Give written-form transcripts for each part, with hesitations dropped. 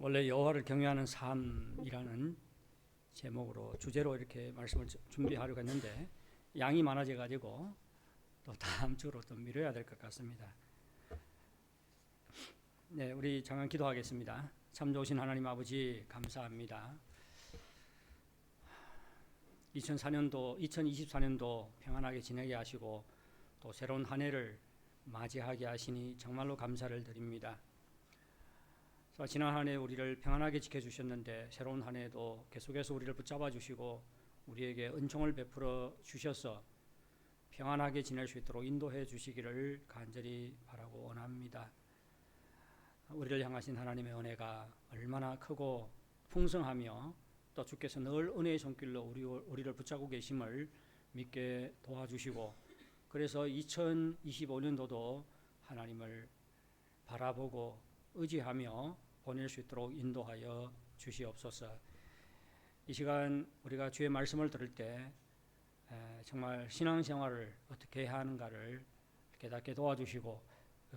원래 여호와를 경외하는 삶이라는 제목으로 주제로 이렇게 말씀을 준비하려고 했는데 양이 많아져 가지고 또 다음 주로 또 미뤄야 될 것 같습니다. 네, 우리 잠깐 기도하겠습니다. 참 좋으신 하나님 아버지 감사합니다. 2024년도 평안하게 지내게 하시고 또 새로운 한 해를 맞이하게 하시니 정말로 감사를 드립니다. 지난 한 해 우리를 평안하게 지켜주셨는데 새로운 한 해도 계속해서 우리를 붙잡아 주시고 우리에게 은총을 베풀어 주셔서 평안하게 지낼 수 있도록 인도해 주시기를 간절히 바라고 원합니다. 우리를 향하신 하나님의 은혜가 얼마나 크고 풍성하며 또 주께서 늘 은혜의 손길로 우리를 붙잡고 계심을 믿게 도와주시고, 그래서 2025년도도 하나님을 바라보고 의지하며 보낼 수 있도록 인도하여 주시옵소서. 이 시간 우리가 주의 말씀을 들을 때 정말 신앙생활을 어떻게 해야 하는가를 깨닫게 도와주시고,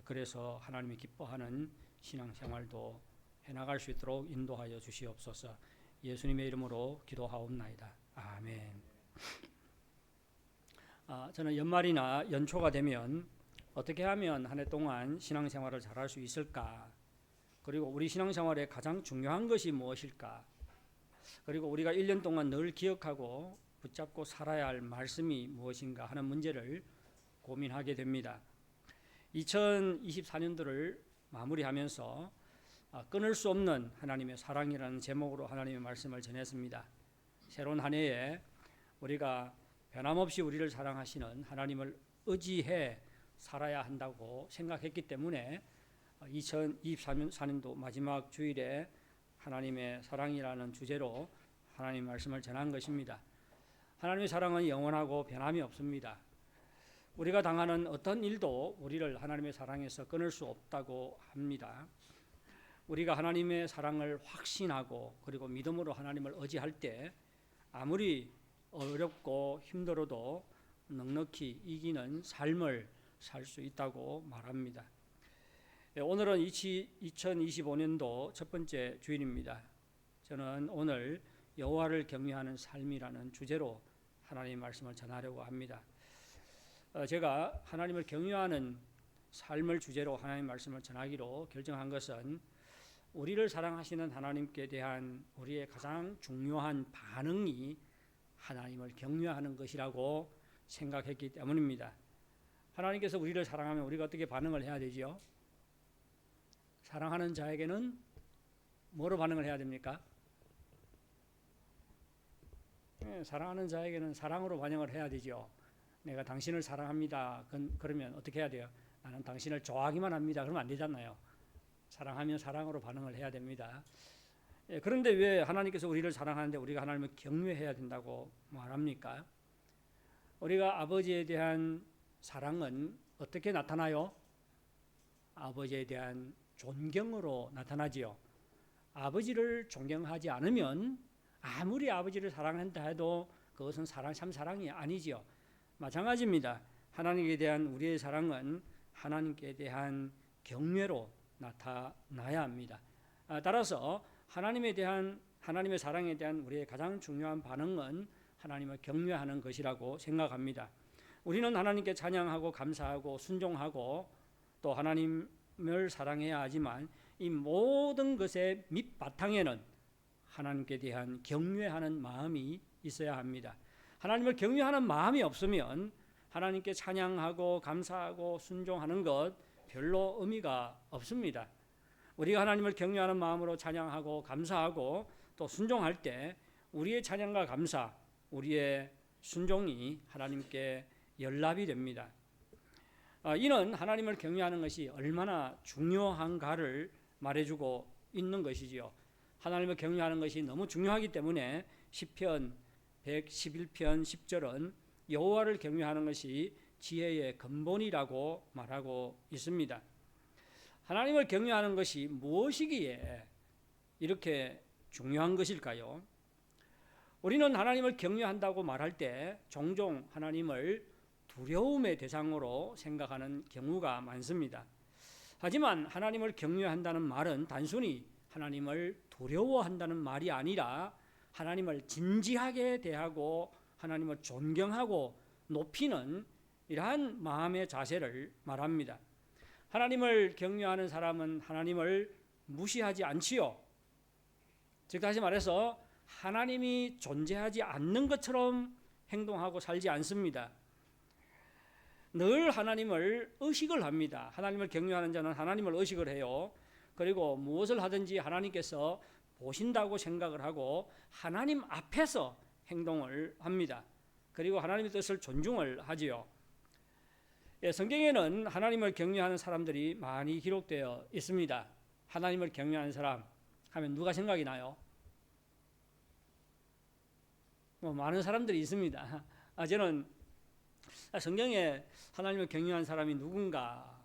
그래서 하나님이 기뻐하는 신앙생활도 해나갈 수 있도록 인도하여 주시옵소서. 예수님의 이름으로 기도하옵나이다. 아멘. 저는 연말이나 연초가 되면 어떻게 하면 한 해 동안 신앙생활을 잘할 수 있을까, 그리고 우리 신앙생활에 가장 중요한 것이 무엇일까, 그리고 우리가 1년 동안 늘 기억하고 붙잡고 살아야 할 말씀이 무엇인가 하는 문제를 고민하게 됩니다. 2024년도를 마무리하면서 끊을 수 없는 하나님의 사랑이라는 제목으로 하나님의 말씀을 전했습니다. 새로운 한 해에 우리가 변함없이 우리를 사랑하시는 하나님을 의지해 살아야 한다고 생각했기 때문에 2024년도 마지막 주일에 하나님의 사랑이라는 주제로 하나님의 말씀을 전한 것입니다. 하나님의 사랑은 영원하고 변함이 없습니다. 우리가 당하는 어떤 일도 우리를 하나님의 사랑에서 끊을 수 없다고 합니다. 우리가 하나님의 사랑을 확신하고 그리고 믿음으로 하나님을 의지할 때 아무리 어렵고 힘들어도 넉넉히 이기는 삶을 살 수 있다고 말합니다. 오늘은 2025년도 첫 번째 주일입니다. 저는 오늘 여호와를 경외하는 삶이라는 주제로 하나님의 말씀을 전하려고 합니다. 제가 하나님을 경외하는 삶을 주제로 하나님의 말씀을 전하기로 결정한 것은 우리를 사랑하시는 하나님께 대한 우리의 가장 중요한 반응이 하나님을 경외하는 것이라고 생각했기 때문입니다. 하나님께서 우리를 사랑하면 우리가 어떻게 반응을 해야 되지요? 사랑하는 자에게는 뭐로 반응을 해야 됩니까? 사랑하는 자에게는 사랑으로 반응을 해야 되죠. 내가 당신을 사랑합니다. 그러면 어떻게 해야 돼요? 나는 당신을 좋아하기만 합니다. 그러면 안 되잖아요. 사랑하면 사랑으로 반응을 해야 됩니다. 그런데 왜 하나님께서 우리를 사랑하는데 우리가 하나님을 경외해야 된다고 말합니까? 우리가 아버지에 대한 사랑은 어떻게 나타나요? 아버지에 대한 존경으로 나타나지요. 아버지를 존경하지 않으면 아무리 아버지를 사랑한다 해도 그것은 참 사랑이 아니지요. 마찬가지입니다. 하나님께 대한 우리의 사랑은 하나님께 대한 경외로 나타나야 합니다. 따라서 하나님의 사랑에 대한 우리의 가장 중요한 반응은 하나님을 경외하는 것이라고 생각합니다. 우리는 하나님께 찬양하고 감사하고 순종하고 또 하나님을 사랑해야 하지만 이 모든 것의 밑바탕에는 하나님께 대한 경외하는 마음이 있어야 합니다. 하나님을 경외하는 마음이 없으면 하나님께 찬양하고 감사하고 순종하는 것 별로 의미가 없습니다. 우리가 하나님을 경외하는 마음으로 찬양하고 감사하고 또 순종할 때 우리의 찬양과 감사, 우리의 순종이 하나님께 연락이 됩니다. 이는 하나님을 경외하는 것이 얼마나 중요한가를 말해주고 있는 것이지요. 하나님을 경외하는 것이 너무 중요하기 때문에 시편 111편 10절은 여호와를 경외하는 것이 지혜의 근본이라고 말하고 있습니다. 하나님을 경외하는 것이 무엇이기에 이렇게 중요한 것일까요? 우리는 하나님을 경외한다고 말할 때 종종 하나님을 두려움의 대상으로 생각하는 경우가 많습니다. 하지만 하나님을 경외한다는 말은 단순히 하나님을 두려워한다는 말이 아니라 하나님을 진지하게 대하고 하나님을 존경하고 높이는 이러한 마음의 자세를 말합니다. 하나님을 경외하는 사람은 하나님을 무시하지 않지요. 즉 다시 말해서 하나님이 존재하지 않는 것처럼 행동하고 살지 않습니다. 늘 하나님을 의식을 합니다. 하나님을 경외하는 자는 하나님을 의식을 해요. 그리고 무엇을 하든지 하나님께서 보신다고 생각을 하고 하나님 앞에서 행동을 합니다. 그리고 하나님의 뜻을 존중을 하지요. 성경에는 하나님을 경외하는 사람들이 많이 기록되어 있습니다. 하나님을 경외하는 사람 하면 누가 생각이 나요? 많은 사람들이 있습니다. 저는 성경에 하나님을 경외하는 사람이 누군가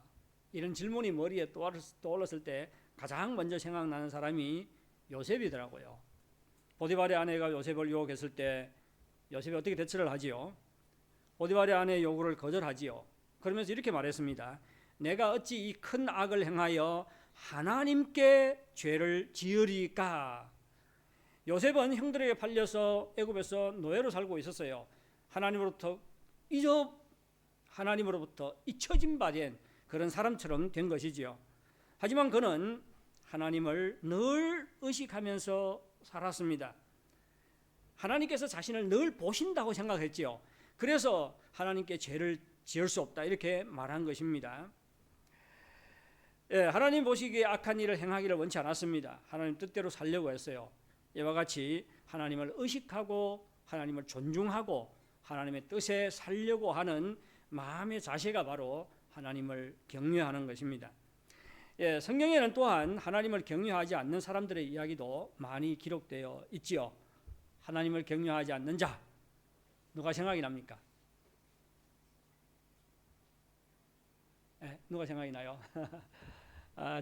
이런 질문이 머리에 떠올랐을 때 가장 먼저 생각나는 사람이 요셉이더라고요. 보디발의 아내가 요셉을 유혹했을 때 요셉이 어떻게 대처를 하지요? 보디발의 아내의 요구를 거절하지요. 그러면서 이렇게 말했습니다. 내가 어찌 이 큰 악을 행하여 하나님께 죄를 지으리까? 요셉은 형들에게 팔려서 애굽에서 노예로 살고 있었어요. 하나님으로부터 잊혀진 바 된 그런 사람처럼 된 것이지요. 하지만 그는 하나님을 늘 의식하면서 살았습니다. 하나님께서 자신을 늘 보신다고 생각했지요. 그래서 하나님께 죄를 지을 수 없다 이렇게 말한 것입니다. 하나님 보시기에 악한 일을 행하기를 원치 않았습니다. 하나님 뜻대로 살려고 했어요. 이와 같이 하나님을 의식하고 하나님을 존중하고 하나님의 뜻에 살려고 하는 마음의 자세가 바로 하나님을 경외하는 것입니다. 성경에는 또한 하나님을 경외하지 않는 사람들의 이야기도 많이 기록되어 있지요. 하나님을 경외하지 않는 자 누가 생각이 납니까? 누가 생각이 나요?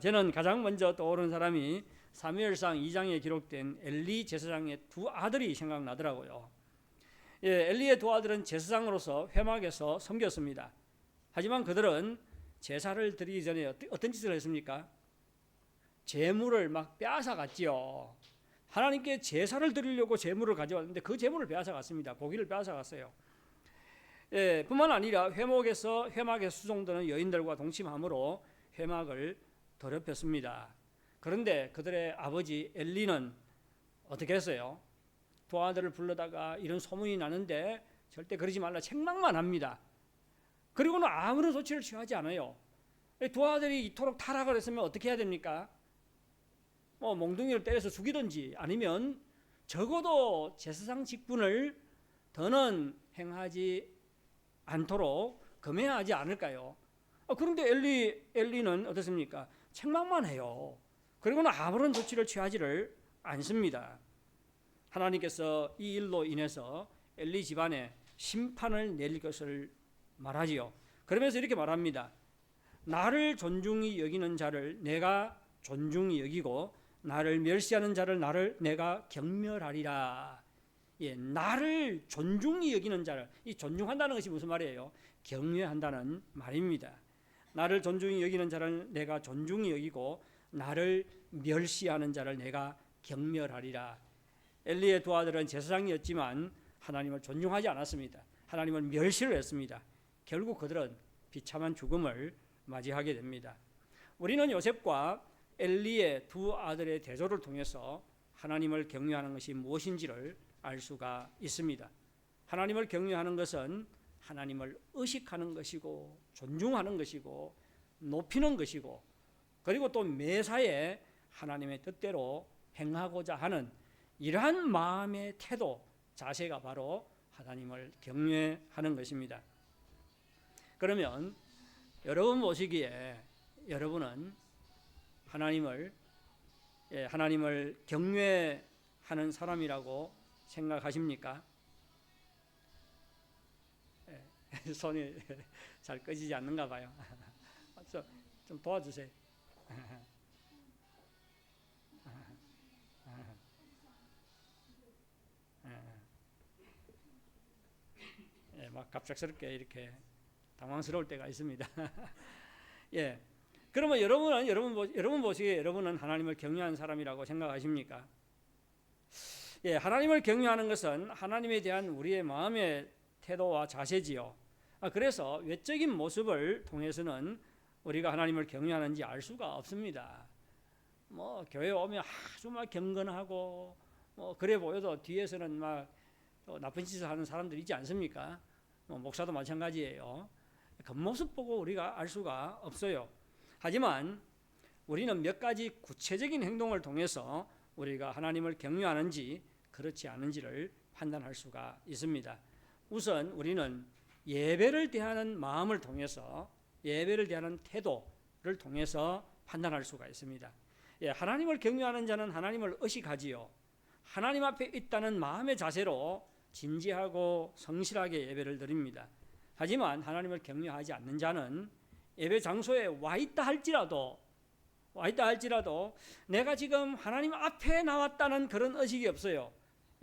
저는 가장 먼저 떠오르는 사람이 사무엘상 2장에 기록된 엘리 제사장의 두 아들이 생각나더라고요. 엘리의 두 아들은 제사장으로서 회막에서 섬겼습니다. 하지만 그들은 제사를 드리기 전에 어떤 짓을 했습니까? 제물을 막 빼앗아갔지요. 하나님께 제사를 드리려고 제물을 가져왔는데 그 제물을 빼앗아갔습니다. 고기를 빼앗아갔어요. 뿐만 아니라 회막에 수종드는 여인들과 동침함으로 회막을 더럽혔습니다. 그런데 그들의 아버지 엘리는 어떻게 했어요? 두 아들을 불러다가 이런 소문이 나는데 절대 그러지 말라 책망만 합니다. 그리고는 아무런 조치를 취하지 않아요. 두 아들이 이토록 타락을 했으면 어떻게 해야 됩니까? 몽둥이를 때려서 죽이든지 아니면 적어도 제사장 직분을 더는 행하지 않도록 금해하지 않을까요? 그런데 엘리는 어떻습니까? 책망만 해요. 그리고는 아무런 조치를 취하지를 않습니다. 하나님께서 이 일로 인해서 엘리 집안에 심판을 내릴 것을 말하지요. 그러면서 이렇게 말합니다. 나를 존중히 여기는 자를 내가 존중히 여기고 나를 멸시하는 자를 내가 경멸하리라. 나를 존중히 여기는 자를, 이 존중한다는 것이 무슨 말이에요? 경외한다는 말입니다. 나를 존중히 여기는 자를 내가 존중히 여기고 나를 멸시하는 자를 내가 경멸하리라. 엘리의 두 아들은 제사장이었지만 하나님을 존중하지 않았습니다. 하나님을 멸시를 했습니다. 결국 그들은 비참한 죽음을 맞이하게 됩니다. 우리는 요셉과 엘리의 두 아들의 대조를 통해서 하나님을 경외하는 것이 무엇인지를 알 수가 있습니다. 하나님을 경외하는 것은 하나님을 의식하는 것이고 존중하는 것이고 높이는 것이고 그리고 또 매사에 하나님의 뜻대로 행하고자 하는 이러한 마음의 태도, 자세가 바로 하나님을 경외하는 것입니다. 그러면 여러분 보시기에 여러분은 하나님을 경외하는 사람이라고 생각하십니까? 손이 잘 꺼지지 않는가 봐요. 좀 도와주세요. 막 갑작스럽게 이렇게 당황스러울 때가 있습니다. 그러면 여러분 보시기에 여러분은 하나님을 경외하는 사람이라고 생각하십니까? 예, 하나님을 경외하는 것은 하나님에 대한 우리의 마음의 태도와 자세지요. 그래서 외적인 모습을 통해서는 우리가 하나님을 경외하는지 알 수가 없습니다. 뭐 교회 오면 아주 막 경건하고 뭐 그래 보여도 뒤에서는 막 나쁜 짓을 하는 사람들이 있지 않습니까? 목사도 마찬가지예요. 겉모습 보고 우리가 알 수가 없어요. 하지만 우리는 몇 가지 구체적인 행동을 통해서 우리가 하나님을 경외하는지 그렇지 않은지를 판단할 수가 있습니다. 우선 우리는 예배를 대하는 마음을 통해서, 예배를 대하는 태도를 통해서 판단할 수가 있습니다. 예, 하나님을 경외하는 자는 하나님을 의식하지요. 하나님 앞에 있다는 마음의 자세로 진지하고 성실하게 예배를 드립니다. 하지만 하나님을 경외하지 않는 자는 예배 장소에 와 있다 할지라도 내가 지금 하나님 앞에 나왔다는 그런 의식이 없어요.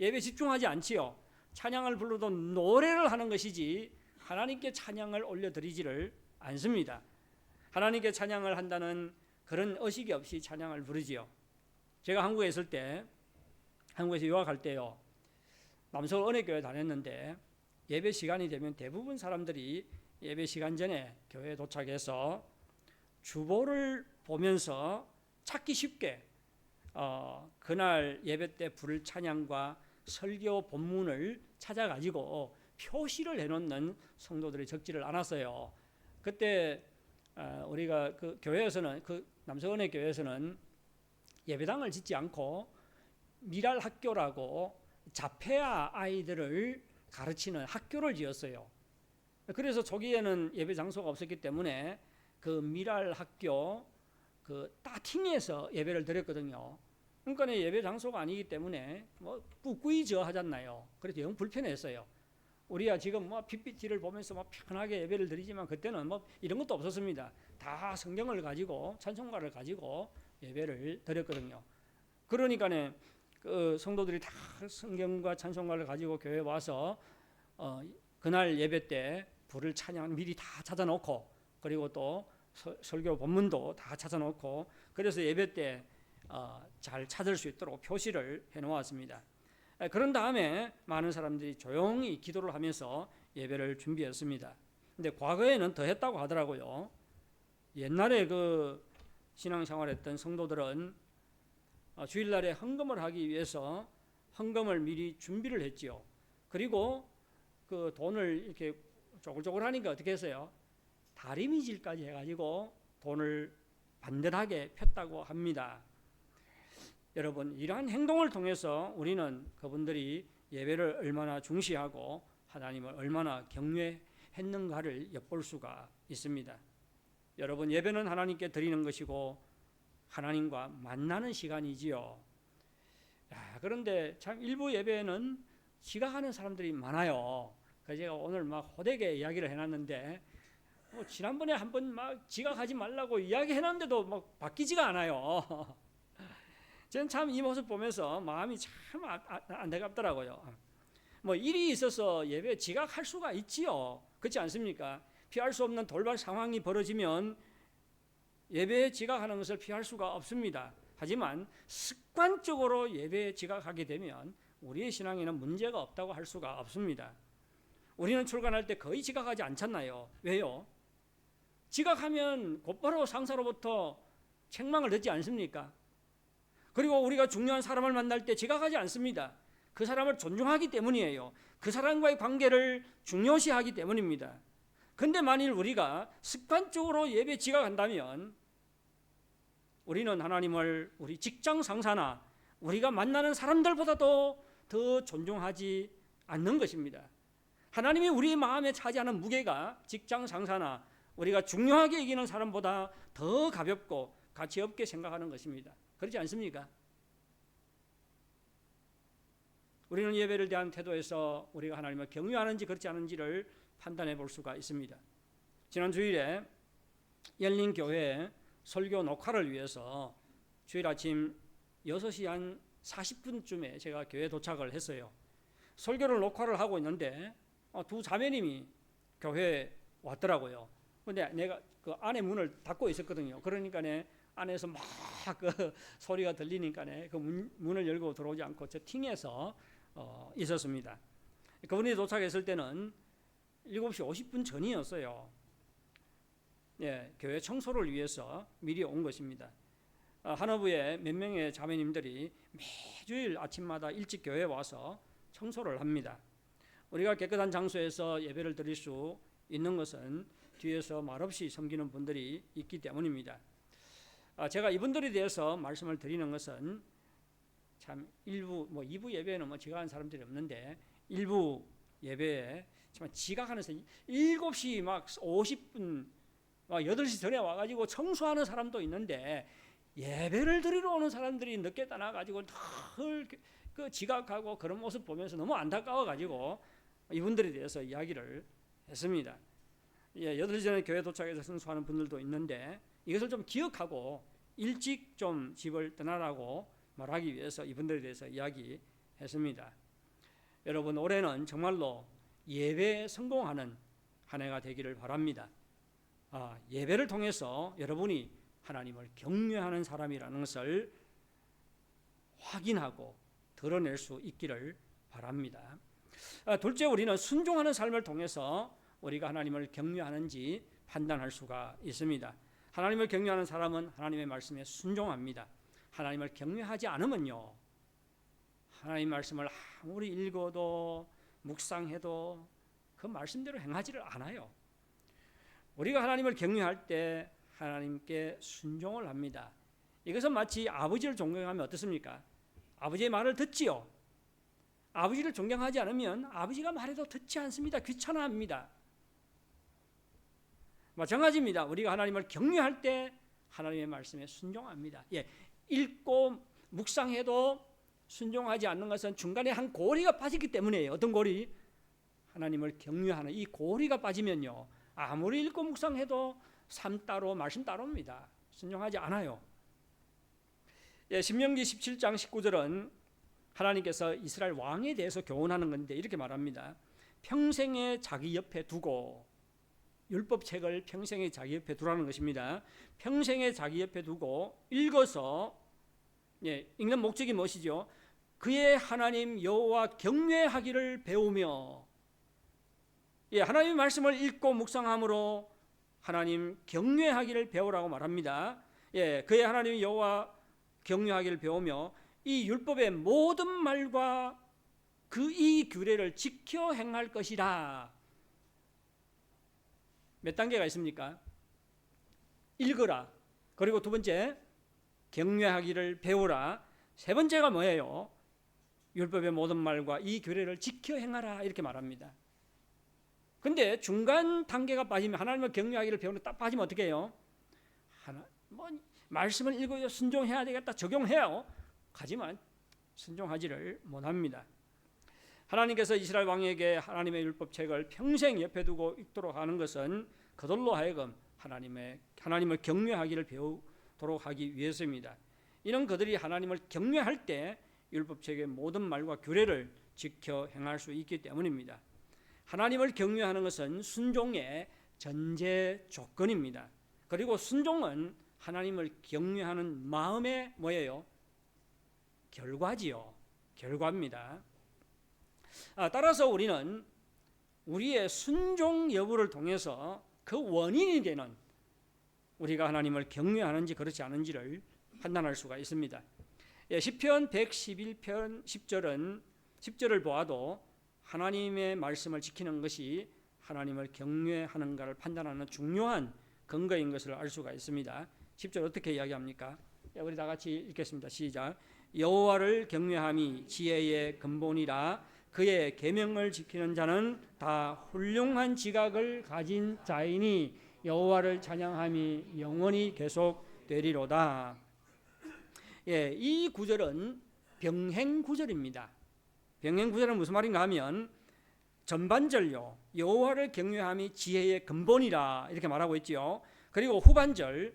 예배 집중하지 않지요. 찬양을 불러도 노래를 하는 것이지 하나님께 찬양을 올려드리지를 않습니다. 하나님께 찬양을 한다는 그런 의식이 없이 찬양을 부르지요. 제가 한국에 있을 때, 한국에서 유학할 때요, 남서울 은혜교회 다녔는데 예배 시간이 되면 대부분 사람들이 예배 시간 전에 교회에 도착해서 주보를 보면서 찾기 쉽게 그날 예배 때 부를 찬양과 설교 본문을 찾아가지고 표시를 해놓는 성도들이 적지를 않았어요. 그때 우리가 그 교회에서는, 그 남서은혜 교회에서는 예배당을 짓지 않고 미랄 학교라고 자폐아 아이들을 가르치는 학교를 지었어요. 그래서 초기에는 예배 장소가 없었기 때문에 그 미랄 학교 그 따팅에서 예배를 드렸거든요. 그러니까 예배 장소가 아니기 때문에 뭐 꾸꾸이저 하잖아요. 그래서 영 불편했어요. 우리야 지금 뭐 PPT를 보면서 뭐 편하게 예배를 드리지만 그때는 뭐 이런 것도 없었습니다. 다 성경을 가지고 찬송가를 가지고 예배를 드렸거든요. 그러니까는 그 성도들이 다 성경과 찬송가를 가지고 교회에 와서 그날 예배 때 부를 찬양 미리 다 찾아놓고, 그리고 또 설교 본문도 다 찾아놓고, 그래서 예배 때 잘 찾을 수 있도록 표시를 해놓았습니다. 그런 다음에 많은 사람들이 조용히 기도를 하면서 예배를 준비했습니다. 근데 과거에는 더 했다고 하더라고요. 옛날에 그 신앙생활했던 성도들은 주일날에 헌금을 하기 위해서 헌금을 미리 준비를 했지요. 그리고 그 돈을 이렇게 쪼글쪼글 하니까 어떻게 했어요? 다리미질까지 해가지고 돈을 반듯하게 폈다고 합니다. 여러분, 이러한 행동을 통해서 우리는 그분들이 예배를 얼마나 중시하고 하나님을 얼마나 경외했는가를 엿볼 수가 있습니다. 여러분, 예배는 하나님께 드리는 것이고 하나님과 만나는 시간이지요. 그런데 참 일부 예배에는 지각하는 사람들이 많아요. 그래서 제가 오늘 막 호되게 이야기를 해놨는데 지난번에 한번 막 지각하지 말라고 이야기해놨는데도 막 바뀌지가 않아요. 저는 참 이 모습 보면서 마음이 참 안타깝더라고요. 뭐 일이 있어서 예배에 지각할 수가 있지요. 그렇지 않습니까? 피할 수 없는 돌발 상황이 벌어지면 예배에 지각하는 것을 피할 수가 없습니다. 하지만 습관적으로 예배에 지각하게 되면 우리의 신앙에는 문제가 없다고 할 수가 없습니다. 우리는 출근할 때 거의 지각하지 않잖아요. 왜요? 지각하면 곧바로 상사로부터 책망을 듣지 않습니까? 그리고 우리가 중요한 사람을 만날 때 지각하지 않습니다. 그 사람을 존중하기 때문이에요. 그 사람과의 관계를 중요시하기 때문입니다. 그런데 만일 우리가 습관적으로 예배 지각한다면 우리는 하나님을 우리 직장 상사나 우리가 만나는 사람들보다도 더 존중하지 않는 것입니다. 하나님이 우리 마음에 차지하는 무게가 직장 상사나 우리가 중요하게 여기는 사람보다 더 가볍고 가치 없게 생각하는 것입니다. 그렇지 않습니까? 우리는 예배를 대한 태도에서 우리가 하나님을 경외하는지 그렇지 않은지를 판단해 볼 수가 있습니다. 지난 주일에 열린 교회에 설교 녹화를 위해서 주일 아침 6시 한 40분쯤에 제가 교회에 도착을 했어요. 설교를 녹화를 하고 있는데 두 자매님이 교회에 왔더라고요. 근데 내가 그 안에 문을 닫고 있었거든요. 그러니까 안에서 막 그 소리가 들리니까 그 문을 열고 들어오지 않고 저 厅에서 있었습니다. 그분이 도착했을 때는 7시 50분 전이었어요. 예, 교회 청소를 위해서 미리 온 것입니다. 한어부의 몇 명의 자매님들이 매주일 아침마다 일찍 교회에 와서 청소를 합니다. 우리가 깨끗한 장소에서 예배를 드릴 수 있는 것은 뒤에서 말없이 섬기는 분들이 있기 때문입니다. 제가 이분들에 대해서 말씀을 드리는 것은 참 일부 2부 예배에는 지각하는 사람들이 없는데 일부 예배에 정말 지각하는 사람 7시 막 50분 막 8시 전에 와가지고 청소하는 사람도 있는데 예배를 드리러 오는 사람들이 늦게 떠나가지고 늘 그 지각하고 그런 모습 보면서 너무 안타까워가지고 이분들에 대해서 이야기를 했습니다. 8시 전에 교회 도착해서 청소하는 분들도 있는데 이것을 좀 기억하고 일찍 좀 집을 떠나라고 말하기 위해서 이분들에 대해서 이야기했습니다. 여러분, 올해는 정말로 예배에 성공하는 한 해가 되기를 바랍니다. 예배를 통해서 여러분이 하나님을 경외하는 사람이라는 것을 확인하고 드러낼 수 있기를 바랍니다. 둘째, 우리는 순종하는 삶을 통해서 우리가 하나님을 경외하는지 판단할 수가 있습니다. 하나님을 경외하는 사람은 하나님의 말씀에 순종합니다. 하나님을 경외하지 않으면요, 하나님 말씀을 아무리 읽어도 묵상해도 그 말씀대로 행하지를 않아요. 우리가 하나님을 경외할 때 하나님께 순종을 합니다. 이것은 마치 아버지를 존경하면 어떻습니까? 아버지의 말을 듣지요. 아버지를 존경하지 않으면 아버지가 말해도 듣지 않습니다. 귀찮아합니다. 마찬가지입니다. 우리가 하나님을 경외할 때 하나님의 말씀에 순종합니다. 읽고 묵상해도 순종하지 않는 것은 중간에 한 고리가 빠지기 때문이에요. 어떤 고리? 하나님을 경외하는 이 고리가 빠지면요, 아무리 읽고 묵상해도 삶 따로 말씀 따로입니다. 순종하지 않아요. 신명기 17장 19절은 하나님께서 이스라엘 왕에 대해서 교훈하는 건데 이렇게 말합니다. 평생에 자기 옆에 두고, 율법책을 평생에 자기 옆에 두라는 것입니다. 평생에 자기 옆에 두고 읽어서, 읽는 목적이 무엇이죠? 그의 하나님 여호와 경외하기를 배우며, 하나님의 말씀을 읽고 묵상함으로 하나님 경외하기를 배우라고 말합니다. 그의 하나님 여호와 경외하기를 배우며 이 율법의 모든 말과 그 이 규례를 지켜 행할 것이라. 몇 단계가 있습니까? 읽으라. 그리고 두 번째, 경외하기를 배우라. 세 번째가 뭐예요? 율법의 모든 말과 이 규례를 지켜 행하라. 이렇게 말합니다. 근데 중간 단계가 빠지면, 하나님을 경외하기를 배우는 딱 빠지면 어떻게 해요? 말씀을 읽어야 순종해야 되겠다, 적용해요. 하지만 순종하지를 못합니다. 하나님께서 이스라엘 왕에게 하나님의 율법책을 평생 옆에 두고 읽도록 하는 것은 그들로 하여금 하나님을 경외하기를 배우도록 하기 위해서입니다. 이는 그들이 하나님을 경외할 때 율법책의 모든 말과 규례를 지켜 행할 수 있기 때문입니다. 하나님을 경외하는 것은 순종의 전제 조건입니다. 그리고 순종은 하나님을 경외하는 마음의 뭐예요? 결과지요. 결과입니다. 따라서 우리는 우리의 순종 여부를 통해서 그 원인이 되는, 우리가 하나님을 경외하는지 그렇지 않은지를 판단할 수가 있습니다. 시편 111편 10절을 보아도 하나님의 말씀을 지키는 것이 하나님을 경외하는가를 판단하는 중요한 근거인 것을 알 수가 있습니다. 10절 어떻게 이야기합니까? 우리 다 같이 읽겠습니다. 시작. 여호와를 경외함이 지혜의 근본이라 그의 계명을 지키는 자는 다 훌륭한 지각을 가진 자이니 여호와를 찬양함이 영원히 계속되리로다. 이 구절은 병행 구절입니다. 병행 구절은 무슨 말인가 하면 전반절요, 여호와를 경외함이 지혜의 근본이라 이렇게 말하고 있지요. 그리고 후반절,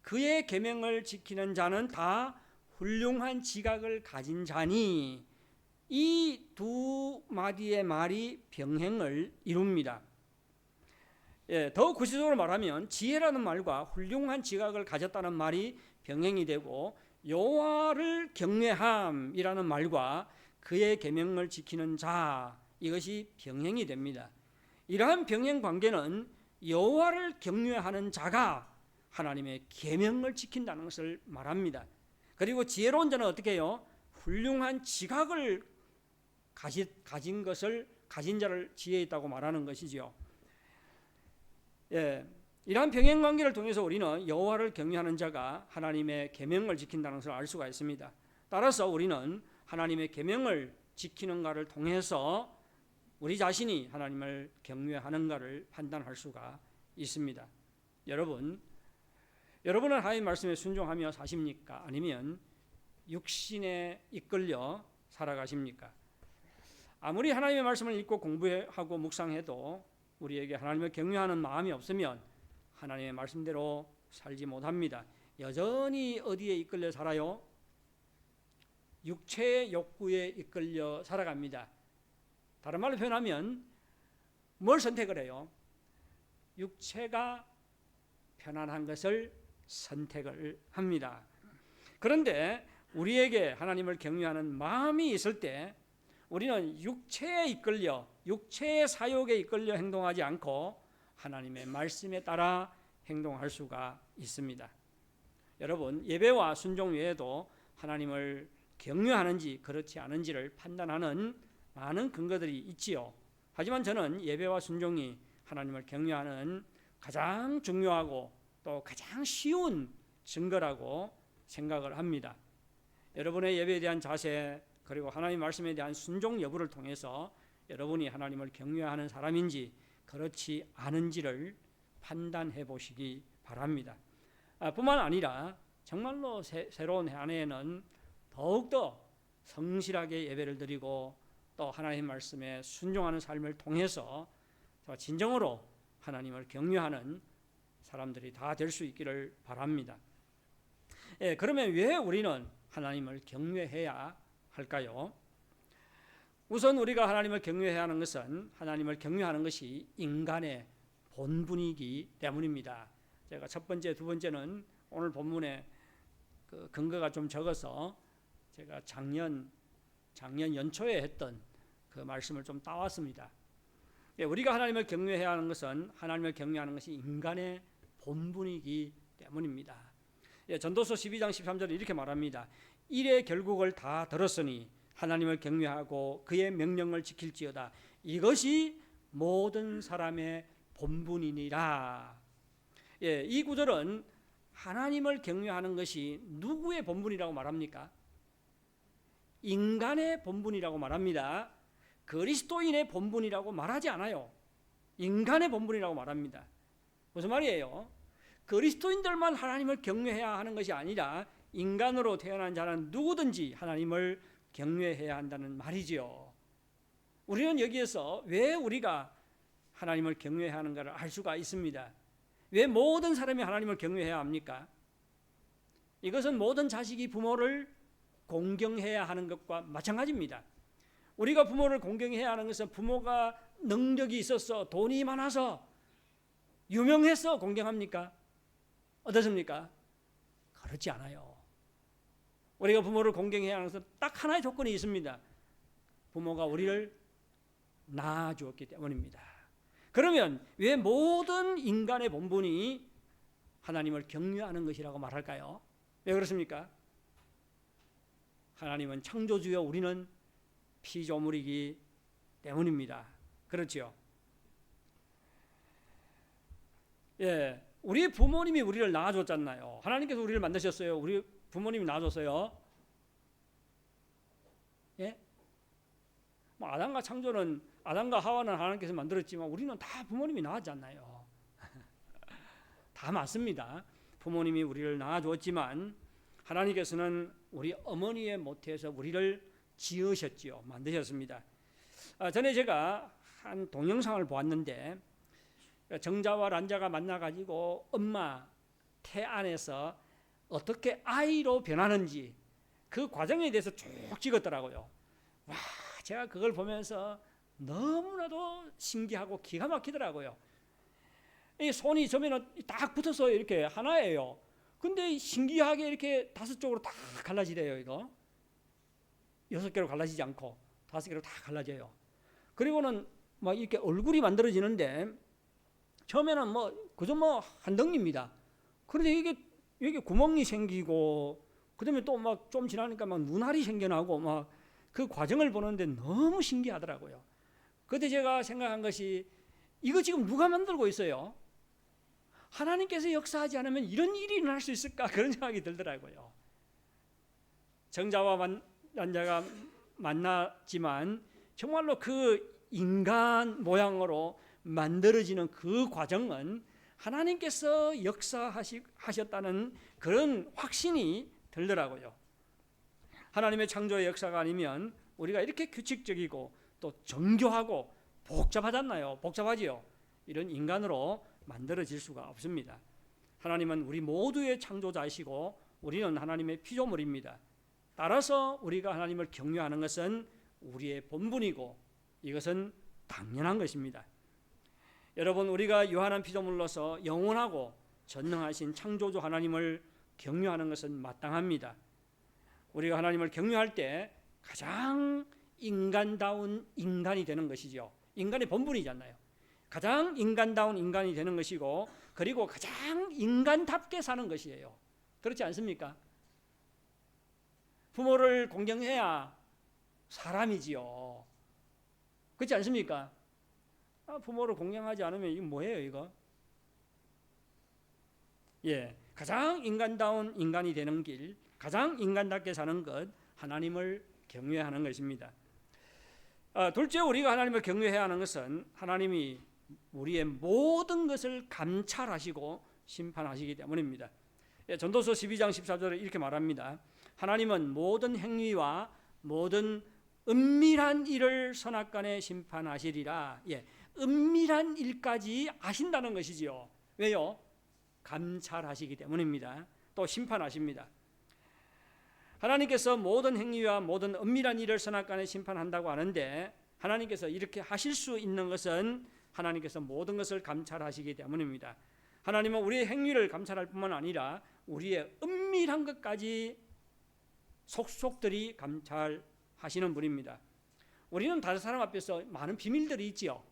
그의 계명을 지키는 자는 다 훌륭한 지각을 가진 자니, 이 두 마디의 말이 병행을 이룹니다. 더 구체적으로 말하면 지혜라는 말과 훌륭한 지각을 가졌다는 말이 병행이 되고, 여호와를 경외함이라는 말과 그의 계명을 지키는 자, 이것이 병행이 됩니다. 이러한 병행 관계는 여호와를 경외하는 자가 하나님의 계명을 지킨다는 것을 말합니다. 그리고 지혜로운 자는 어떻게 해요? 훌륭한 지각을 가진 자를 지혜 있다고 말하는 것이지요. 이러한 병행 관계를 통해서 우리는 여호와를 경외하는 자가 하나님의 계명을 지킨다는 것을 알 수가 있습니다. 따라서 우리는 하나님의 계명을 지키는가를 통해서 우리 자신이 하나님을 경외하는가를 판단할 수가 있습니다. 여러분은 하나님 말씀에 순종하며 사십니까? 아니면 육신에 이끌려 살아가십니까? 아무리 하나님의 말씀을 읽고 공부하고 묵상해도 우리에게 하나님을 경외하는 마음이 없으면 하나님의 말씀대로 살지 못합니다. 여전히 어디에 이끌려 살아요? 육체의 욕구에 이끌려 살아갑니다. 다른 말로 표현하면 뭘 선택을 해요? 육체가 편안한 것을 선택을 합니다. 그런데 우리에게 하나님을 경외하는 마음이 있을 때 우리는 육체에 이끌려, 육체의 사욕에 이끌려 행동하지 않고 하나님의 말씀에 따라 행동할 수가 있습니다. 여러분, 예배와 순종 외에도 하나님을 경외하는지 그렇지 않은지를 판단하는 많은 근거들이 있지요. 하지만 저는 예배와 순종이 하나님을 경외하는 가장 중요하고 또 가장 쉬운 증거라고 생각을 합니다. 여러분의 예배에 대한 자세, 그리고 하나님 말씀에 대한 순종 여부를 통해서 여러분이 하나님을 경외하는 사람인지 그렇지 않은지를 판단해 보시기 바랍니다. 뿐만 아니라 정말로 새로운 해 안에는 더욱더 성실하게 예배를 드리고 또 하나님 말씀에 순종하는 삶을 통해서 진정으로 하나님을 경외하는 사람들이 다 될 수 있기를 바랍니다. 그러면 왜 우리는 하나님을 경외해야 할까요? 우선 우리가 하나님을 경외해야 하는 것은 하나님을 경외하는 것이 인간의 본분이기 때문입니다. 제가 첫 번째, 두 번째는 오늘 본문에 그 근거가 좀 적어서 제가 작년 연초에 했던 그 말씀을 좀 따왔습니다. 우리가 하나님을 경외해야 하는 것은 하나님을 경외하는 것이 인간의 본분이기 때문입니다. 전도서 12장 13절에 이렇게 말합니다. 일의 결국을 다 들었으니 하나님을 경외하고 그의 명령을 지킬지어다. 이것이 모든 사람의 본분이니라. 이 구절은 하나님을 경외하는 것이 누구의 본분이라고 말합니까? 인간의 본분이라고 말합니다. 그리스도인의 본분이라고 말하지 않아요. 인간의 본분이라고 말합니다. 무슨 말이에요? 그리스도인들만 하나님을 경외해야 하는 것이 아니라 인간으로 태어난 자는 누구든지 하나님을 경외해야 한다는 말이지요. 우리는 여기에서 왜 우리가 하나님을 경외해야 하는가를 알 수가 있습니다. 왜 모든 사람이 하나님을 경외해야 합니까? 이것은 모든 자식이 부모를 공경해야 하는 것과 마찬가지입니다. 우리가 부모를 공경해야 하는 것은 부모가 능력이 있어서 돈이 많아서 유명해서 공경합니까? 어떻습니까? 그렇지 않아요. 우리가 부모를 공경해야 하는 것은 딱 하나의 조건이 있습니다. 부모가 우리를 낳아주었기 때문입니다. 그러면 왜 모든 인간의 본분이 하나님을 경외하는 것이라고 말할까요? 왜 그렇습니까? 하나님은 창조주여 우리는 피조물이기 때문입니다. 그렇죠? 우리 부모님이 우리를 낳아줬잖아요. 하나님께서 우리를 만드셨어요. 우리 부모님이 낳아줬어요. 아담과 창조는 아담과 하와는 하나님께서 만들었지만 우리는 다 부모님이 낳았잖아요. 다 맞습니다. 부모님이 우리를 낳아줬지만 하나님께서는 우리 어머니의 모태에서 우리를 지으셨지요. 만드셨습니다. 전에 제가 한 동영상을 보았는데 정자와 란자가 만나가지고 엄마 태 안에서 어떻게 아이로 변하는지 그 과정에 대해서 쭉 찍었더라고요. 와, 제가 그걸 보면서 너무나도 신기하고 기가 막히더라고요. 이 손이 저면은 딱 붙어서 이렇게 하나예요. 근데 신기하게 이렇게 5쪽으로 다 갈라지래요. 이거 6개로 갈라지지 않고 5개로 다 갈라져요. 그리고는 막 이렇게 얼굴이 만들어지는데 처음에는 뭐 그저 뭐 한 덩이입니다. 그런데 이게 여기 구멍이 생기고 그다음에 또 막 좀 지나니까 막 눈알이 생겨나고 막 그 과정을 보는데 너무 신기하더라고요. 그때 제가 생각한 것이 이거 지금 누가 만들고 있어요? 하나님께서 역사하지 않으면 이런 일이 일어날 수 있을까? 그런 생각이 들더라고요. 정자와 난자가 만나지만 정말로 그 인간 모양으로 만들어지는 그 과정은 하나님께서 역사하셨다는 그런 확신이 들더라고요. 하나님의 창조의 역사가 아니면 우리가 이렇게 규칙적이고 또 정교하고 복잡하잖아요. 복잡하지요. 이런 인간으로 만들어질 수가 없습니다. 하나님은 우리 모두의 창조자이시고 우리는 하나님의 피조물입니다. 따라서 우리가 하나님을 경외하는 것은 우리의 본분이고 이것은 당연한 것입니다. 여러분, 우리가 유한한 피조물로서 영원하고 전능하신 창조주 하나님을 경외하는 것은 마땅합니다. 우리가 하나님을 경외할 때 가장 인간다운 인간이 되는 것이죠. 인간의 본분이잖아요. 가장 인간다운 인간이 되는 것이고 그리고 가장 인간답게 사는 것이에요. 그렇지 않습니까? 부모를 공경해야 사람이지요. 그렇지 않습니까? 부모를 공경하지 않으면 이거 뭐예요, 이거? 예, 가장 인간다운 인간이 되는 길, 가장 인간답게 사는 것, 하나님을 경외하는 것입니다. 둘째, 우리가 하나님을 경외해야 하는 것은 하나님이 우리의 모든 것을 감찰하시고 심판하시기 때문입니다. 예, 전도서 12장 14절에 이렇게 말합니다. 하나님은 모든 행위와 모든 은밀한 일을 선악간에 심판하시리라. 예, 은밀한 일까지 아신다는 것이지요. 왜요? 감찰하시기 때문입니다. 또 심판하십니다. 하나님께서 모든 행위와 모든 은밀한 일을 선악간에 심판한다고 하는데 하나님께서 이렇게 하실 수 있는 것은 하나님께서 모든 것을 감찰하시기 때문입니다. 하나님은 우리의 행위를 감찰할 뿐만 아니라 우리의 은밀한 것까지 속속들이 감찰하시는 분입니다. 우리는 다른 사람 앞에서 많은 비밀들이 있지요.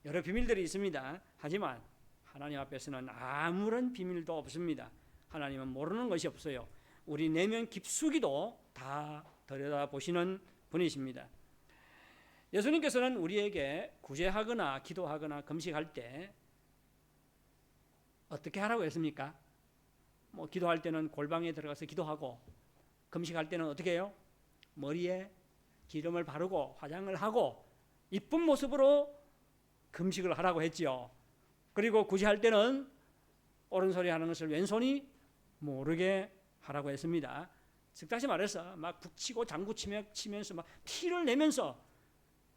여러 비밀들이 있습니다. 하지만 하나님 앞에서는 아무런 비밀도 없습니다. 하나님은 모르는 것이 없어요. 우리 내면 깊숙이도 다 들여다보시는 분이십니다. 예수님께서는 우리에게 구제하거나 기도하거나 금식할 때 어떻게 하라고 했습니까? 뭐 기도할 때는 골방에 들어가서 기도하고 금식할 때는 어떻게 해요? 머리에 기름을 바르고 화장을 하고 이쁜 모습으로 금식을 하라고 했지요. 그리고 구제할 때는 오른손이 하는 것을 왼손이 모르게 하라고 했습니다. 즉 다시 말해서 막 북치고 장구치면서 막 티를 내면서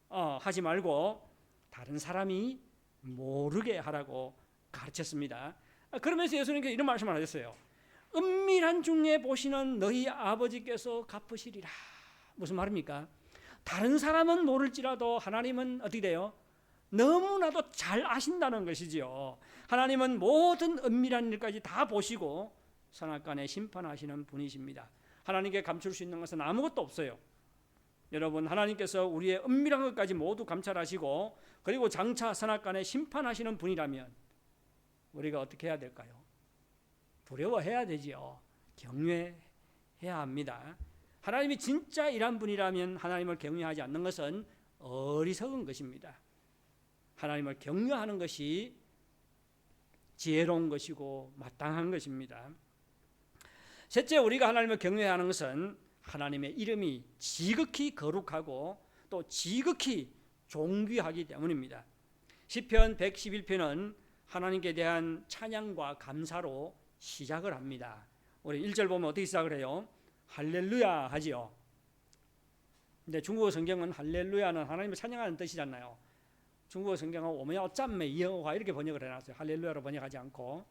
하지 말고 다른 사람이 모르게 하라고 가르쳤습니다. 그러면서 예수님께서 이런 말씀을 하셨어요. 은밀한 중에 보시는 너희 아버지께서 갚으시리라. 무슨 말입니까? 다른 사람은 모를지라도 하나님은 어떻게 돼요? 너무나도 잘 아신다는 것이지요. 하나님은 모든 은밀한 일까지 다 보시고 선악간에 심판하시는 분이십니다. 하나님께 감출 수 있는 것은 아무것도 없어요. 여러분, 하나님께서 우리의 은밀한 것까지 모두 감찰하시고 그리고 장차 선악간에 심판하시는 분이라면 우리가 어떻게 해야 될까요? 두려워해야 되지요. 경외해야 합니다. 하나님이 진짜 이런 분이라면 하나님을 경외하지 않는 것은 어리석은 것입니다. 하나님을 경외하는 것이 지혜로운 것이고 마땅한 것입니다. 셋째, 우리가 하나님을 경외하는 것은 하나님의 이름이 지극히 거룩하고 또 지극히 존귀하기 때문입니다. 시편 111편은 하나님께 대한 찬양과 감사로 시작을 합니다. 우리 1절 보면 어떻게 시작을 해요? 할렐루야 하지요. 근데 중국어 성경은 할렐루야는 하나님을 찬양하는 뜻이잖아요. 중국어 성경은 오메야 짠메 여호와 이렇게 번역을 해놨어요. 할렐루야로 번역하지 않고.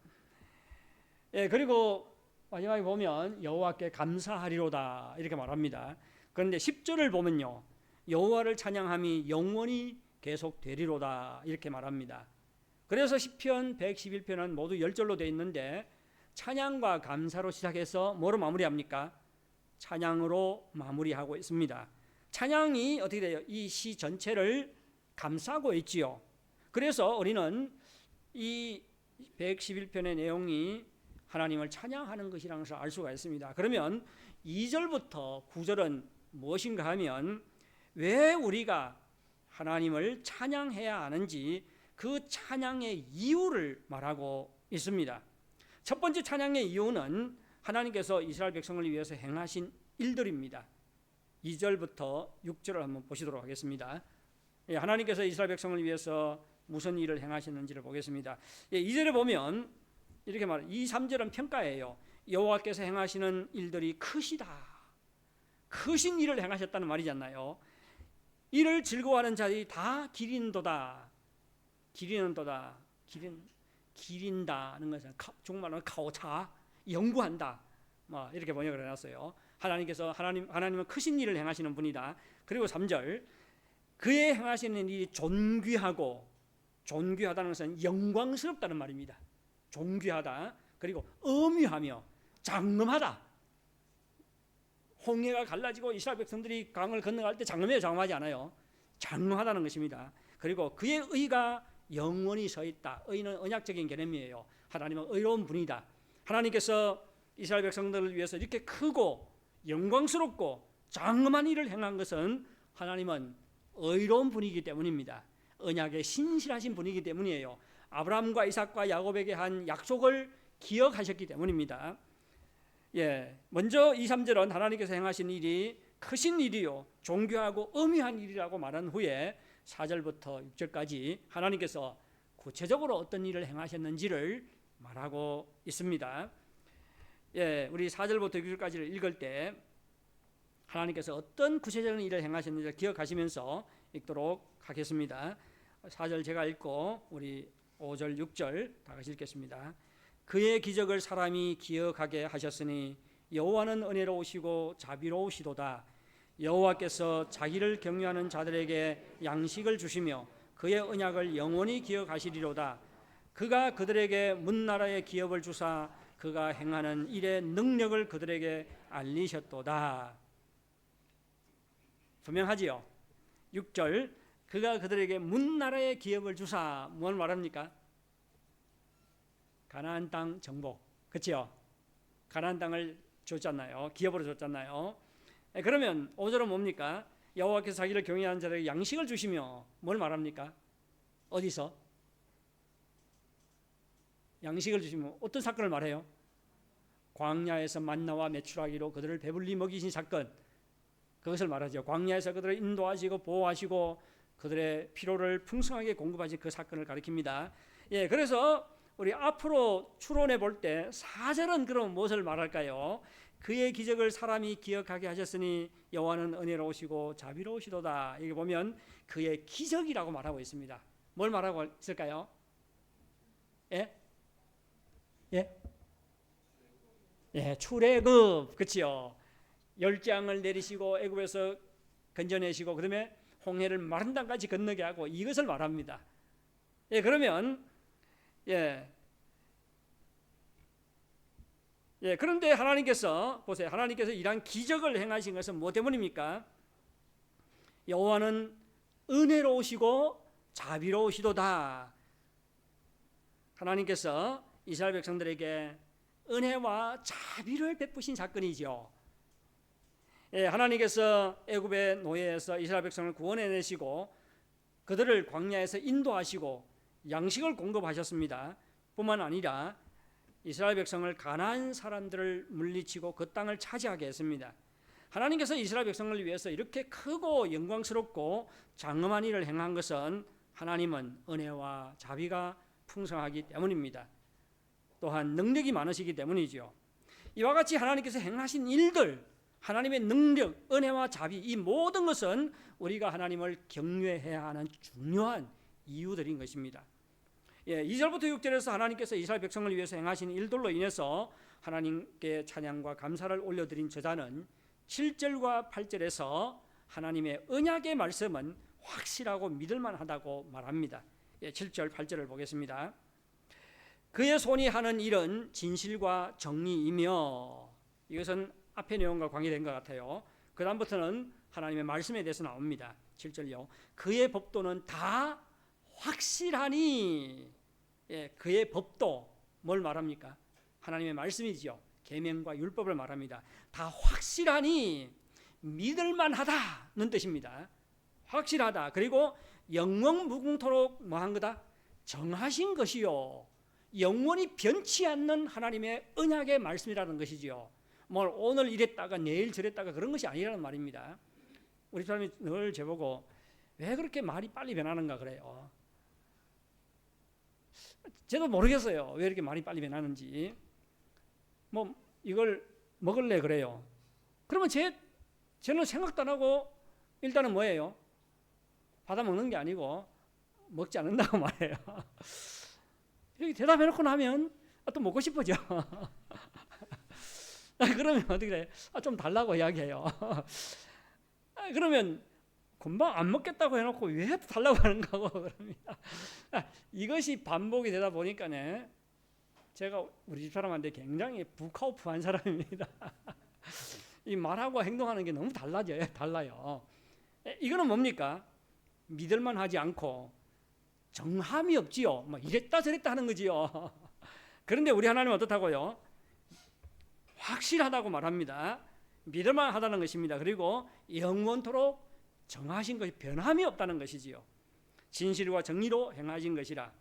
예, 그리고 마지막에 보면 여호와께 감사하리로다 이렇게 말합니다. 그런데 10절을 보면요, 여호와를 찬양함이 영원히 계속되리로다 이렇게 말합니다. 그래서 시편 111편은 모두 10절로 되어 있는데 찬양과 감사로 시작해서 뭐로 마무리합니까? 찬양으로 마무리하고 있습니다. 찬양이 어떻게 돼요? 이 시 전체를 감싸고 있지요. 그래서 우리는 이 111편의 내용이 하나님을 찬양하는 것이라는 것을 알 수가 있습니다. 그러면 2절부터 9절은 무엇인가 하면 왜 우리가 하나님을 찬양해야 하는지 그 찬양의 이유를 말하고 있습니다. 첫 번째 찬양의 이유는 하나님께서 이스라엘 백성을 위해서 행하신 일들입니다. 2절부터 6절을 한번 보시도록 하겠습니다. 하나님께서 이스라엘 백성을 위해서 무슨 일을 행하셨는지를 보겠습니다. 2절에 보면 이렇게 말해요. 2, 3절은 평가예요. 여호와께서 행하시는 일들이 크시다. 크신 일을 행하셨다는 말이잖아요. 이를 즐거워하는 자들이 다 기린도다. 기린다는 것은 중국말로 카오차, 연구한다. 뭐 이렇게 번역을 해놨어요. 하나님은 크신 일을 행하시는 분이다. 그리고 3절, 그의 행하시는 일이 존귀하다는 것은 영광스럽다는 말입니다. 존귀하다. 그리고 엄위하며 장엄하다. 홍해가 갈라지고 이스라엘 백성들이 강을 건너갈 때 장엄해요? 장엄하지 않아요? 장엄하다는 것입니다. 그리고 그의 의가 영원히 서 있다. 의는 언약적인 개념이에요. 하나님은 의로운 분이다. 하나님께서 이스라엘 백성들을 위해서 이렇게 크고 영광스럽고 장엄한 일을 행한 것은 하나님은 의로운 분이기 때문입니다. 언약에 신실하신 분이기 때문이에요. 아브라함과 이삭과 야곱에게 한 약속을 기억하셨기 때문입니다. 먼저 2, 3절은 하나님께서 행하신 일이 크신 일이요 존귀하고 엄위한 일이라고 말한 후에 4절부터 6절까지 하나님께서 구체적으로 어떤 일을 행하셨는지를 말하고 있습니다. 우리 4절부터 6절까지를 읽을 때 하나님께서 어떤 구체적인 일을 행하셨는지를 기억하시면서 읽도록 하겠습니다. 4절 제가 읽고 우리 5절 6절 다 같이 읽겠습니다. 그의 기적을 사람이 기억하게 하셨으니 여호와는 은혜로우시고 자비로우시도다. 여호와께서 자기를 경외하는 자들에게 양식을 주시며 그의 언약을 영원히 기억하시리로다. 그가 그들에게 문나라의 기업을 주사 그가 행하는 일의 능력을 그들에게 알리셨도다. 분명하지요. 6절, 그가 그들에게 문나라의 기업을 주사 뭘 말합니까? 가나안 땅 정복, 그렇죠? 가나안 땅을 줬잖아요. 기업으로 줬잖아요. 그러면 5절은 뭡니까? 여호와께서 자기를 경외하는 자들에게 양식을 주시며 뭘 말합니까? 어디서? 양식을 주시면 어떤 사건을 말해요? 광야에서 만나와 메추라기로 그들을 배불리 먹이신 사건, 그것을 말하죠. 광야에서 그들을 인도하시고 보호하시고 그들의 필요를 풍성하게 공급하신 그 사건을 가리킵니다. 그래서 우리 앞으로 추론해 볼 때 4절은 그럼 무엇을 말할까요? 그의 기적을 사람이 기억하게 하셨으니 여호와는 은혜로우시고 자비로우시도다. 여기 보면 그의 기적이라고 말하고 있습니다. 뭘 말하고 있을까요? 출애굽, 그렇지요. 열장을 내리시고 애굽에서 건져내시고 그다음에 홍해를 마른 땅까지 건너게 하고 이것을 말합니다. 그러면 그런데 하나님께서 보세요. 하나님께서 이러한 기적을 행하신 것은 뭐 때문입니까? 여호와는 은혜로우시고 자비로우시도다. 하나님께서 이스라엘 백성들에게 은혜와 자비를 베푸신 사건이죠. 하나님께서 애굽의 노예에서 이스라엘 백성을 구원해내시고 그들을 광야에서 인도하시고 양식을 공급하셨습니다. 뿐만 아니라 이스라엘 백성을 가나안 사람들을 물리치고 그 땅을 차지하게 했습니다. 하나님께서 이스라엘 백성을 위해서 이렇게 크고 영광스럽고 장엄한 일을 행한 것은 하나님은 은혜와 자비가 풍성하기 때문입니다. 또한 능력이 많으시기 때문이죠. 이와 같이 하나님께서 행하신 일들, 하나님의 능력, 은혜와 자비, 이 모든 것은 우리가 하나님을 경외해야 하는 중요한 이유들인 것입니다. 2절부터 6절에서 하나님께서 이스라엘 백성을 위해서 행하신 일들로 인해서 하나님께 찬양과 감사를 올려드린 저자는 7절과 8절에서 하나님의 언약의 말씀은 확실하고 믿을만하다고 말합니다. 7절 8절을 보겠습니다. 그의 손이 하는 일은 진실과 정의이며, 이것은 앞의 내용과 관계된 것 같아요. 그 다음부터는 하나님의 말씀에 대해서 나옵니다. 7절요. 그의 법도는 다 확실하니. 그의 법도 뭘 말합니까? 하나님의 말씀이지요. 계명과 율법을 말합니다. 다 확실하니 믿을만하다는 뜻입니다. 확실하다. 그리고 영원무궁토록 뭐한 거다? 정하신 것이요. 영원히 변치 않는 하나님의 언약의 말씀이라는 것이지요. 뭘 오늘 이랬다가 내일 저랬다가 그런 것이 아니라는 말입니다. 우리 사람이 늘 저보고 왜 그렇게 말이 빨리 변하는가 그래요. 저도 모르겠어요. 왜 이렇게 말이 빨리 변하는지. 뭐 이걸 먹을래 그래요. 그러면 저는 생각도 안 하고 일단은 뭐예요? 받아 먹는 게 아니고 먹지 않는다고 말해요. 이렇게 대답해놓고 나면 또 먹고 싶어져. 그러면 어떻게 돼? 좀 달라고 이야기해요. 그러면 금방 안 먹겠다고 해놓고 왜 달라고 하는가 하고 그럽니다. 이것이 반복이 되다 보니까네, 제가 우리 집 사람한테 굉장히 북카우프한 사람입니다. 이 말하고 행동하는 게 너무 달라요. 이거는 뭡니까? 믿을만 하지 않고 정함이 없지요. 막 이랬다 저랬다 하는 거지요. 그런데 우리 하나님은 어떻다고요? 확실하다고 말합니다. 믿을만 하다는 것입니다. 그리고 영원토록 정하신 것이 변함이 없다는 것이지요. 진실과 정의로 행하신 것이라.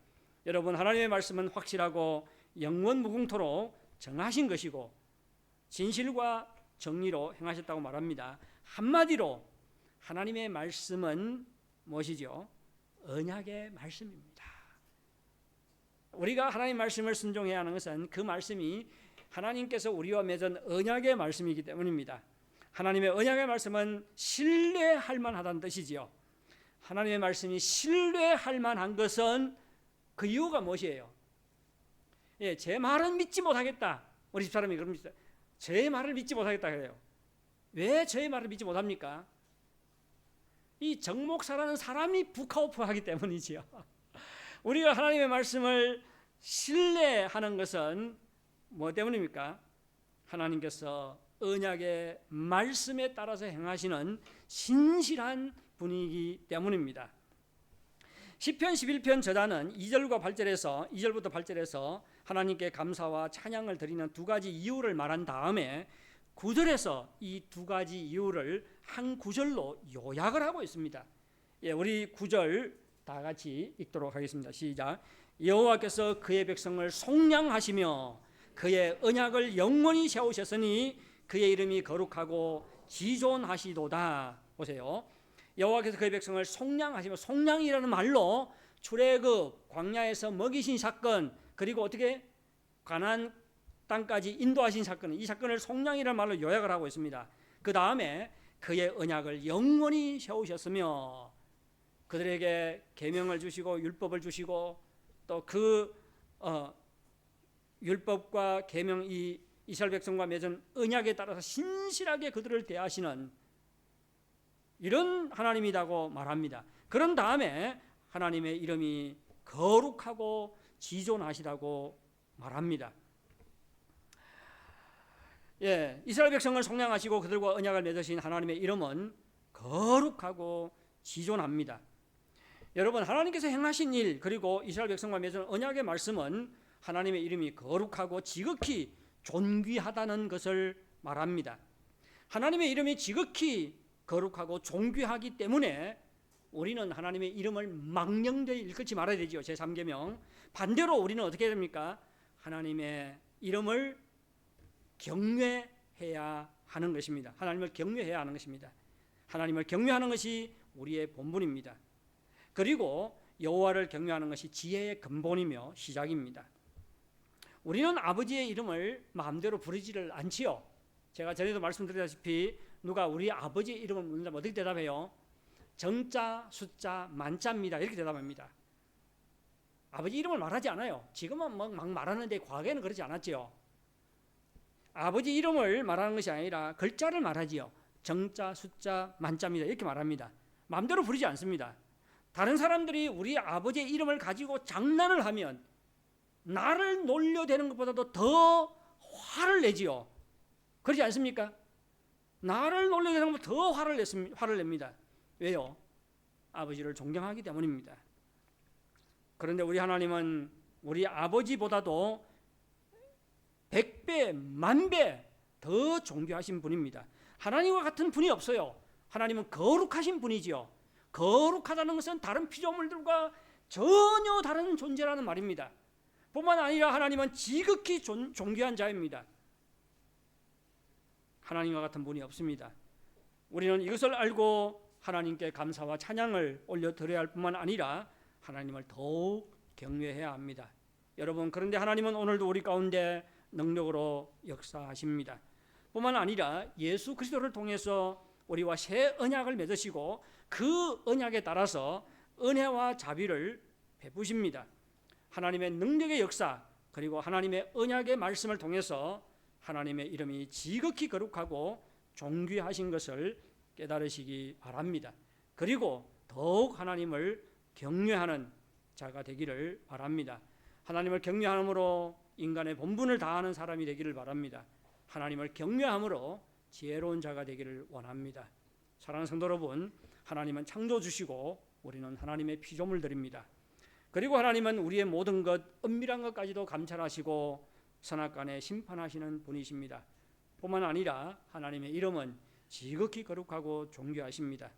여러분, 하나님의 말씀은 확실하고 영원무궁토록 정하신 것이고 진실과 정의로 행하셨다고 말합니다. 한마디로 하나님의 말씀은 무엇이죠? 언약의 말씀입니다. 우리가 하나님의 말씀을 순종해야 하는 것은 그 말씀이 하나님께서 우리와 맺은 언약의 말씀이기 때문입니다. 하나님의 언약의 말씀은 신뢰할 만하다는 뜻이지요. 하나님의 말씀이 신뢰할 만한 것은 그 이유가 무엇이에요? 제 말은 믿지 못하겠다. 우리 집사람이 그럽니다. 제 말을 믿지 못하겠다 그래요. 왜 저의 말을 믿지 못합니까? 이 정목사라는 사람이 북카우프하기 때문이지요. 우리가 하나님의 말씀을 신뢰하는 것은 뭐 때문입니까? 하나님께서 언약의 말씀에 따라서 행하시는 신실한 분이기 때문입니다. 시편 11편 저자는 2절과 8절에서 2절부터 8절에서 하나님께 감사와 찬양을 드리는 두 가지 이유를 말한 다음에 9절에서 이 두 가지 이유를 한 구절로 요약을 하고 있습니다. 우리 9절 다 같이 읽도록 하겠습니다. 시작. 여호와께서 그의 백성을 속량하시며 그의 언약을 영원히 세우셨으니 그의 이름이 거룩하고 지존하시도다. 보세요. 여호와께서 그의 백성을 속량하시며, 속량이라는 말로 출애굽 광야에서 먹이신 사건, 그리고 어떻게 가나안 땅까지 인도하신 사건, 이 사건을 속량이라는 말로 요약을 하고 있습니다. 그 다음에 그의 언약을 영원히 세우셨으며 그들에게 계명을 주시고 율법을 주시고 또 그 율법과 계명, 이 이스라엘 백성과 맺은 언약에 따라서 신실하게 그들을 대하시는 이런 하나님이라고 말합니다. 그런 다음에 하나님의 이름이 거룩하고 지존하시다고 말합니다. 이스라엘 백성을 속량하시고 그들과 언약을 맺으신 하나님의 이름은 거룩하고 지존합니다. 여러분, 하나님께서 행하신 일 그리고 이스라엘 백성과 맺은 언약의 말씀은 하나님의 이름이 거룩하고 지극히 존귀하다는 것을 말합니다. 하나님의 이름이 지극히 거룩하고 존귀하기 때문에 우리는 하나님의 이름을 망령되이 일컫지 말아야 되죠. 제3계명. 반대로 우리는 어떻게 됩니까? 하나님의 이름을 경외해야 하는 것입니다. 하나님을 경외해야 하는 것입니다. 하나님을 경외하는 것이 우리의 본분입니다. 그리고 여호와를 경외하는 것이 지혜의 근본이며 시작입니다. 우리는 아버지의 이름을 마음대로 부르지를 않지요. 제가 전에도 말씀드렸다시피 누가 우리 아버지의 이름을 묻는다면 어떻게 대답해요? 정자, 숫자, 만자입니다. 이렇게 대답합니다. 아버지 이름을 말하지 않아요. 지금은 막 말하는데 과거에는 그러지 않았지요. 아버지 이름을 말하는 것이 아니라 글자를 말하지요. 정자, 숫자, 만자입니다. 이렇게 말합니다. 마음대로 부르지 않습니다. 다른 사람들이 우리 아버지의 이름을 가지고 장난을 하면 나를 놀려대는 것보다도 더 화를 내지요. 그렇지 않습니까? 나를 놀려대는 것보다 더 화를 냅니다. 왜요? 아버지를 존경하기 때문입니다. 그런데 우리 하나님은 우리 아버지보다도 100배, 만배 더 존귀하신 분입니다. 하나님과 같은 분이 없어요. 하나님은 거룩하신 분이지요. 거룩하다는 것은 다른 피조물들과 전혀 다른 존재라는 말입니다. 뿐만 아니라 하나님은 지극히 존귀한 자입니다. 하나님과 같은 분이 없습니다. 우리는 이것을 알고 하나님께 감사와 찬양을 올려드려야 할 뿐만 아니라 하나님을 더욱 경외해야 합니다. 여러분, 그런데 하나님은 오늘도 우리 가운데 능력으로 역사하십니다. 뿐만 아니라 예수 그리스도를 통해서 우리와 새 언약을 맺으시고 그 언약에 따라서 은혜와 자비를 베푸십니다. 하나님의 능력의 역사 그리고 하나님의 언약의 말씀을 통해서 하나님의 이름이 지극히 거룩하고 존귀하신 것을 깨달으시기 바랍니다. 그리고 더욱 하나님을 경외하는 자가 되기를 바랍니다. 하나님을 경외함으로 인간의 본분을 다하는 사람이 되기를 바랍니다. 하나님을 경외함으로 지혜로운 자가 되기를 원합니다. 사랑하는 성도 여러분, 하나님은 창조주시고 우리는 하나님의 피조물들입니다. 그리고 하나님은 우리의 모든 것, 은밀한 것까지도 감찰하시고 선악간에 심판하시는 분이십니다. 뿐만 아니라 하나님의 이름은 지극히 거룩하고 존귀하십니다.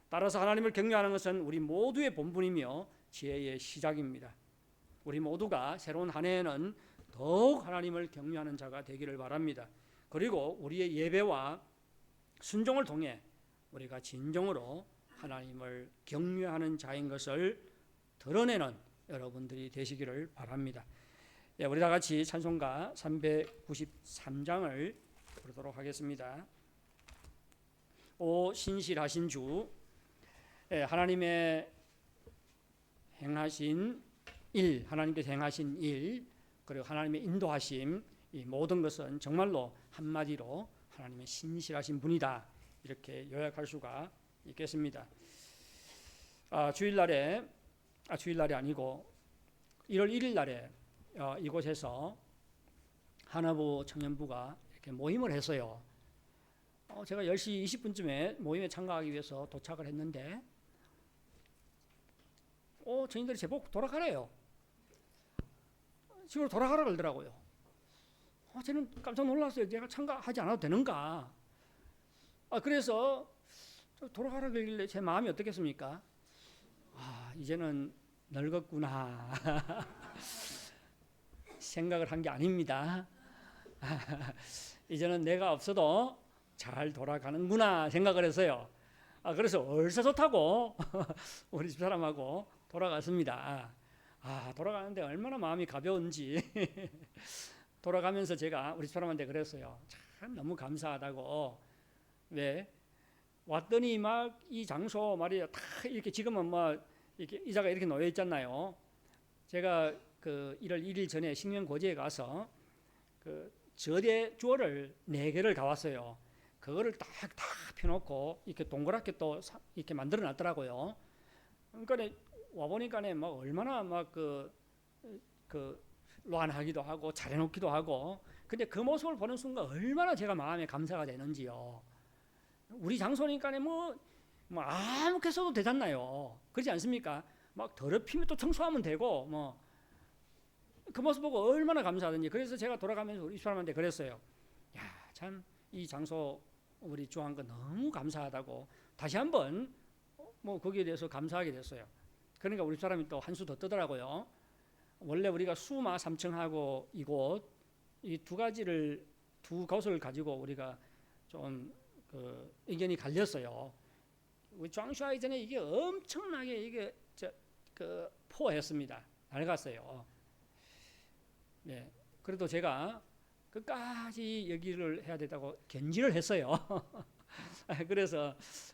따라서 하나님을 경외하는 것은 우리 모두의 본분이며 지혜의 시작입니다. 우리 모두가 새로운 한 해에는 더욱 하나님을 경외하는 자가 되기를 바랍니다. 그리고 우리의 예배와 순종을 통해 우리가 진정으로 하나님을 경외하는 자인 것을 드러내는 여러분들이 되시기를 바랍니다. 예, 우리 다 같이 찬송가 393장을 부르도록 하겠습니다. 오 신실하신 주, 예, 하나님의 행하신 일, 하나님께서 행하신 일, 그리고 하나님의 인도하심, 이 모든 것은 정말로 한마디로 하나님의 신실하신 분이다, 이렇게 요약할 수가 있겠습니다. 주일날이 아니고 1월 1일 날에 이곳에서 하나부 청년부가 이렇게 모임을 했어요. 제가 10시 20분쯤에 모임에 참가하기 위해서 도착을 했는데 저희들이 제법 돌아가래요. 집으로 돌아가라 그러더라고요. 저는 깜짝 놀랐어요. 제가 참가하지 않아도 되는가? 그래서 돌아가라 그러길래 제 마음이 어떻겠습니까? 이제는 늙었구나 생각을 한 게 아닙니다. 이제는 내가 없어도 잘 돌아가는구나 생각을 했어요. 그래서 얼싸좋다고 우리 집사람하고 돌아갔습니다. 돌아가는데 얼마나 마음이 가벼운지 돌아가면서 제가 우리 집사람한테 그랬어요. 참 너무 감사하다고. 왜? 왔더니 막 이 장소 말이야 다 이렇게 지금은 뭐 이렇게 의자가 이렇게 놓여 있잖아요. 제가 그 1월 1일 전에 식명고지에 가서 그 주어를 4개를 가왔어요. 그거를 딱 펴놓고 이렇게 동그랗게 또 이렇게 만들어 놨더라고요. 그러니까 와 보니까네 막 얼마나 막 그 로안하기도 하고 잘해놓기도 하고. 근데 그 모습을 보는 순간 얼마나 제가 마음에 감사가 되는지요. 우리 장소니까네 뭐 아무렇게 써도 되잖아요. 그렇지 않습니까? 막 더럽히면 또 청소하면 되고 뭐 그 모습 보고 얼마나 감사하든지. 그래서 제가 돌아가면서 우리 사람한테 그랬어요. 참 이 장소 우리 주한 거 너무 감사하다고 다시 한번 뭐 거기에 대해서 감사하게 됐어요. 그러니까 우리 사람이 또 한 수 더 뜨더라고요. 원래 우리가 수마 3층하고 이곳 이 두 곳을 가지고 우리가 좀 그 의견이 갈렸어요. 우리 장수하기 전에 이게 엄청나게 이게 포했습니다. 낡았어요. 네, 그래도 제가 끝까지 여기를 해야 된다고 견지를 했어요. 그래서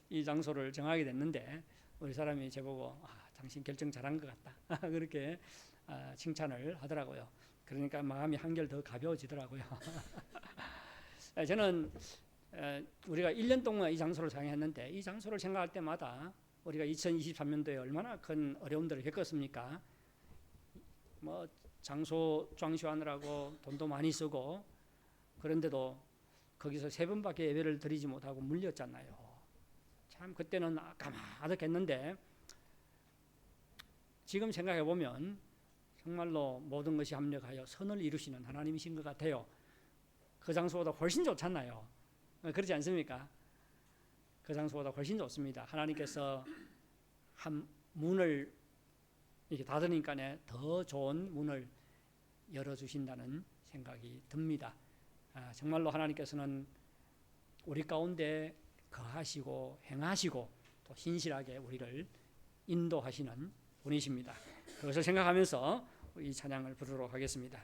이 장소를 정하게 됐는데 우리 사람이 저보고 당신 결정 잘한 것 같다 그렇게 칭찬을 하더라고요. 그러니까 마음이 한결 더 가벼워지더라고요. 저는 우리가 1년 동안 이 장소를 사용했는데 이 장소를 생각할 때마다 우리가 2023년도에 얼마나 큰 어려움들을 겪었습니까? 뭐 장소 장시하느라고 돈도 많이 쓰고 그런데도 거기서 3번밖에 예배를 드리지 못하고 물렸잖아요. 참 그때는 까마득했는데 지금 생각해 보면 정말로 모든 것이 합력하여 선을 이루시는 하나님이신 것 같아요. 그 장소보다 훨씬 좋잖아요. 그렇지 않습니까? 그 장소보다 훨씬 좋습니다. 하나님께서 한 문을 이렇게 닫으니까 더 좋은 문을 열어주신다는 생각이 듭니다. 정말로 하나님께서는 우리 가운데 거하시고 행하시고 또 신실하게 우리를 인도하시는 분이십니다. 그것을 생각하면서 이 찬양을 부르도록 하겠습니다.